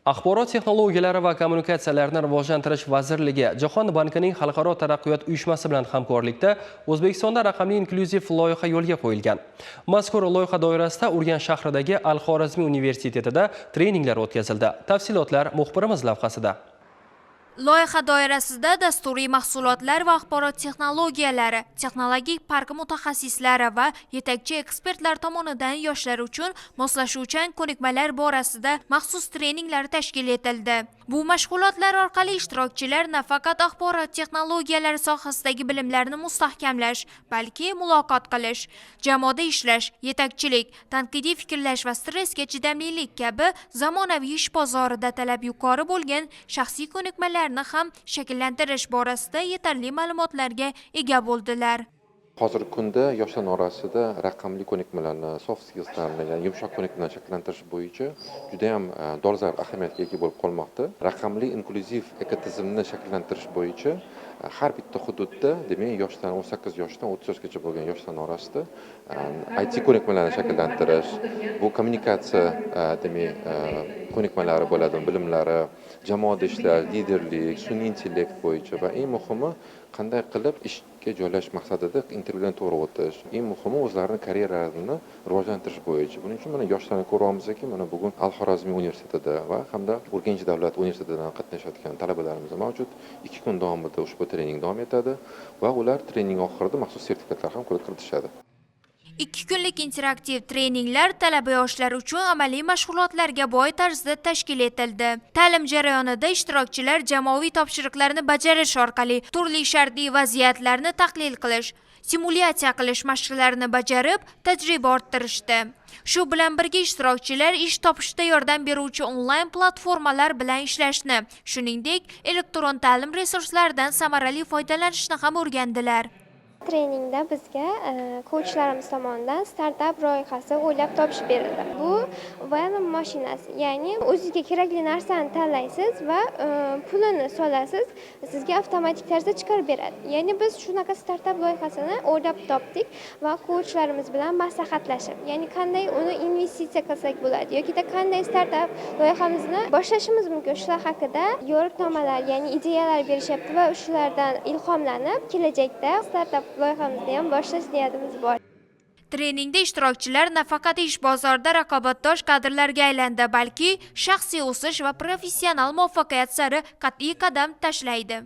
Axborot texnologiyalari va kommunikatsiyalarini rivojlantirish vazirligi Jahon bankining Xalqaro taraqqiyot uyushmasi bilan hamkorlikda O'zbekistonda raqamli inklyuziv loyiha yo'lga qo'yilgan. Mazkur loyiha doirasida Urganch shahridagi Al-Xorazmiy universitetida treninglar o'tkazildi. Tafsilotlar muxbirimiz lavhasida. Loyiha doirasida dasturiy mahsulotlar va axborot texnologiyalari, texnologik park mutaxassislari va yetakchi ekspertlar tomonidan yoshlar uchun moslashuvchan ko'nikmalar borasida maxsus treninglar tashkil etildi. Bu mashg'ulotlar orqali ishtirokchilar nafaqat axborot texnologiyalari sohasidagi bilimlarni mustahkamlash, balki muloqot qilish, jamoada ishlash, yetakchilik, tanqidiy fikrlash va stressga chidamlilik kabi zamonaviy ish bozorida talab yuqori bo'lgan shaxsiy ko'nikmalar ham shakllantirish borasida yetarli ma'lumotlarga ega bo'ldilar. Hozirgi kunda yoshlar orasida raqamli ko'nikmalarni, soft skillslarni, ya'ni yumshoq ko'nikmalarni shakllantirish bo'yicha juda ham dolzarb ahamiyatga ega bo'lib qolmoqda. Raqamli inklyuziv ekotizimni shakllantirish bo'yicha har bitta hududda, demak, yoshlar 18 yoshdan 30 yoshgacha bo'lgan yoshlar orasida IT ko'nikmalarni shakllantirish, bu kommunikatsiya, demak, ko'nikmalari bo'ladi, bilimlari, jamoada ishlash, liderlik, sun'iy intellekt bo'yicha va eng muhimi qanday qilib ishga joylashish maqsadida intervyudan to'g'ri o'tish, eng muhimi o'zlarini karyeralarini rivojlantirish bo'yicha. Buning uchun mana yoshlarni ko'ryapmizki, mana bugun Al-Xorazmiy universitetida va hamda Urganch davlat universitetidan qatnashayotgan talabalarimiz mavjud. 2 kun davomida ushbu trening davom etadi va ular trening oxirida maxsus sertifikatlar ham kiritishadi. 2 kunlik interaktiv treninglar talaba yoshlar uchun amaliy mashg'ulotlarga boy tarzda tashkil etildi. Ta'lim jarayonida ishtirokchilar jamoaviy topshiriqlarni bajarish orqali turli shartli vaziyatlarni tahlil qilish, simulyatsiya qilish mashqlarini bajarib, tajriba orttirishdi. Shu bilan birga ishtirokchilar ish topishda yordam beruvchi onlayn platformalar bilan ishlashni, shuningdek, elektron ta'lim resurslaridan samarali foydalanishni ham o'rgandilar. Treningda bizga ko'chlarimiz tomonidan startap loyihasi o'ylab topishib berildi. Bu vending mashinasi, ya'ni o'zingizga kerakli narsani tanlaysiz va pulini solasiz, sizga avtomatik tarzda chiqarib beradi. Ya'ni biz shunaqa startap loyihasini o'ylab topdik va ko'chlarimiz bilan maslahatlashib, ya'ni qanday uni investitsiya qilsak bo'ladi yoki qanday startap loyihamizni boshlashimiz mumkin, shular haqida yo'riqnomalar, ya'ni ideyalar berishyapti va shulardan ilhomlanib kelajakda startap loyihamizni ham boshlash niyatimiz bor. Treningda ishtirokchilar nafaqat ish bozorida raqobatdosh kadrlarga aylandi, balki shaxsiy o'sish va professional muvaffaqiyat sari qat'iy qadam tashlaydi.